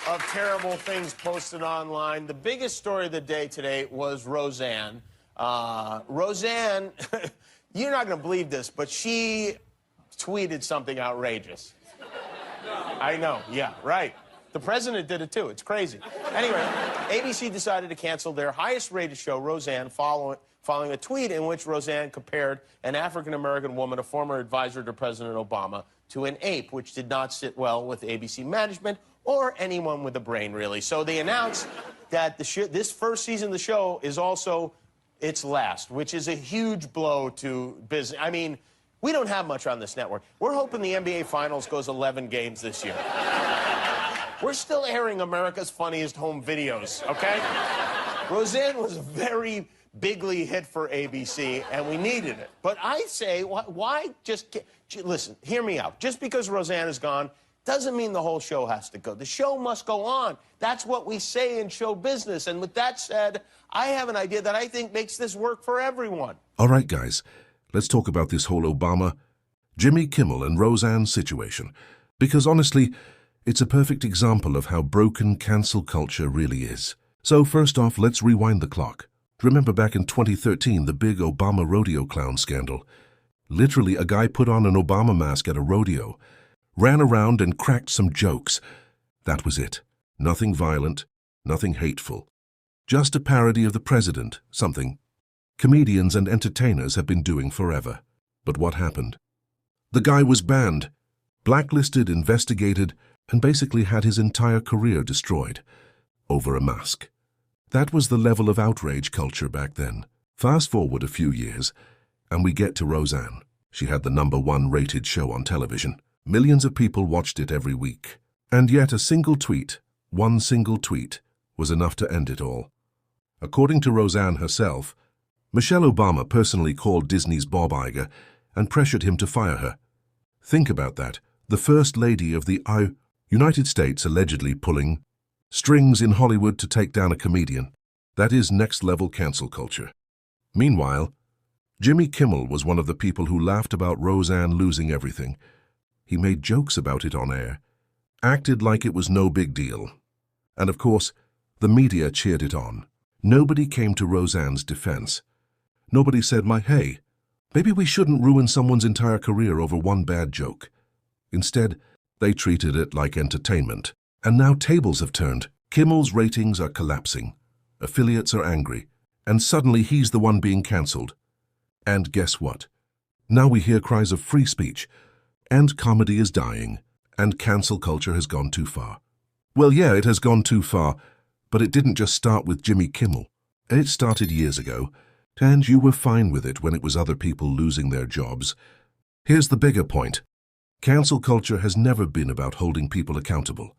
of terrible things posted online. The biggest story of the day today was Rosanne. Rosanne, you're not going to believe this, but she tweeted something outrageous. I know, yeah, right. The president did it too. It's crazy. Anyway, ABC decided to cancel their highest-rated show, Rosanne, following a tweet in which Rosanne compared an African-American woman, a former advisor to President Obama, to an ape, which did not sit well with ABC management or anyone with a brain, really. So they announced that this first season of the show is also its last, which is a huge blow to business. I mean, we don't have much on this network. We're hoping the NBA Finals goes 11 games this year. We're still airing America's Funniest Home Videos, okay? Roseanne was a very bigly hit for ABC, and we needed it. But I say, why just... Listen, hear me out. Just because Roseanne is gone doesn't mean the whole show has to go. The show must go on. That's what we say in show business. And with that said, I have an idea that I think makes this work for everyone. All right, guys. Let's talk about this whole Obama, Jimmy Kimmel and Roseanne situation. Because honestly, it's a perfect example of how broken cancel culture really is. So first off, let's rewind the clock. Remember back in 2013, the big Obama rodeo clown scandal. Literally, a guy put on an Obama mask at a rodeo, ran around and cracked some jokes. That was it. Nothing violent, nothing hateful. Just a parody of the president, something comedians and entertainers have been doing forever. But what happened? The guy was banned, blacklisted, investigated, and basically had his entire career destroyed over a mask. That was the level of outrage culture back then. Fast forward a few years, and we get to Roseanne. She had the #1 rated show on television. Millions of people watched it every week. And yet a single tweet, one single tweet, was enough to end it all. According to Roseanne herself, Michelle Obama personally called Disney's Bob Iger and pressured him to fire her. Think about that. The First Lady of the United States allegedly pulling strings in Hollywood to take down a comedian. That is next-level cancel culture. Meanwhile, Jimmy Kimmel was one of the people who laughed about Roseanne losing everything. He made jokes about it on air, acted like it was no big deal. And of course, the media cheered it on. Nobody came to Roseanne's defense. Nobody said, hey, maybe we shouldn't ruin someone's entire career over one bad joke. Instead, they treated it like entertainment. And now tables have turned. Kimmel's ratings are collapsing. Affiliates are angry. And suddenly he's the one being cancelled. And guess what? Now we hear cries of free speech, and comedy is dying, and cancel culture has gone too far. Well, yeah, it has gone too far, but it didn't just start with Jimmy Kimmel. It started years ago, and you were fine with it when it was other people losing their jobs. Here's the bigger point. Cancel culture has never been about holding people accountable.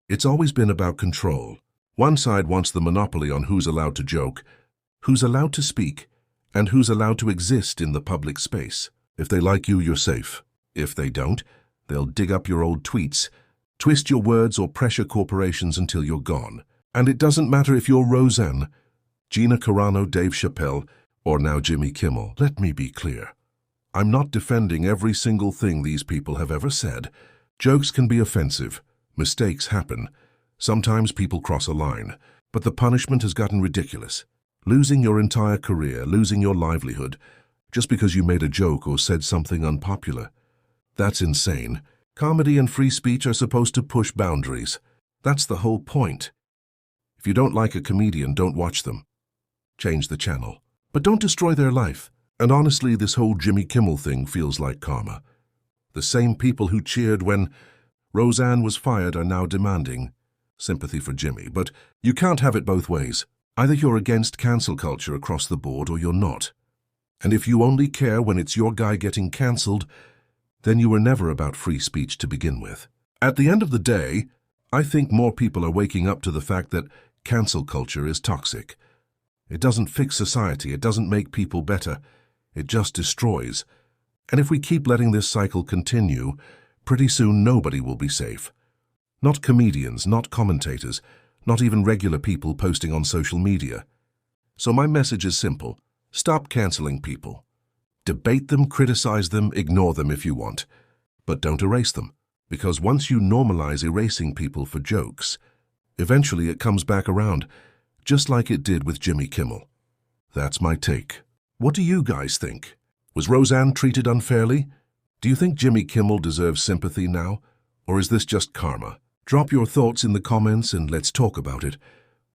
It's always been about control. One side wants the monopoly on who's allowed to joke, who's allowed to speak, and who's allowed to exist in the public space. If they like you, you're safe. If they don't, they'll dig up your old tweets, twist your words, or pressure corporations until you're gone. And it doesn't matter if you're Roseanne, Gina Carano, Dave Chappelle, or now Jimmy Kimmel. Let me be clear. I'm not defending every single thing these people have ever said. Jokes can be offensive. Mistakes happen. Sometimes people cross a line. But the punishment has gotten ridiculous. Losing your entire career, losing your livelihood, just because you made a joke or said something unpopular. That's insane. Comedy and free speech are supposed to push boundaries. That's the whole point. If you don't like a comedian, don't watch them. Change the channel. But don't destroy their life. And honestly, this whole Jimmy Kimmel thing feels like karma. The same people who cheered when Roseanne was fired are now demanding sympathy for Jimmy. But you can't have it both ways. Either you're against cancel culture across the board or you're not. And if you only care when it's your guy getting cancelled, then you were never about free speech to begin with. At the end of the day, I think more people are waking up to the fact that cancel culture is toxic. It doesn't fix society, it doesn't make people better, it just destroys. And if we keep letting this cycle continue, pretty soon nobody will be safe. Not comedians, not commentators, not even regular people posting on social media. So my message is simple. Stop canceling people. Debate them, criticize them, ignore them if you want. But don't erase them, because once you normalize erasing people for jokes, Eventually it comes back around, just like it did with Jimmy Kimmel. That's my take. What do you guys think? Was Roseanne treated unfairly? Do you think Jimmy Kimmel deserves sympathy now? Or is this just karma? Drop your thoughts in the comments and let's talk about it.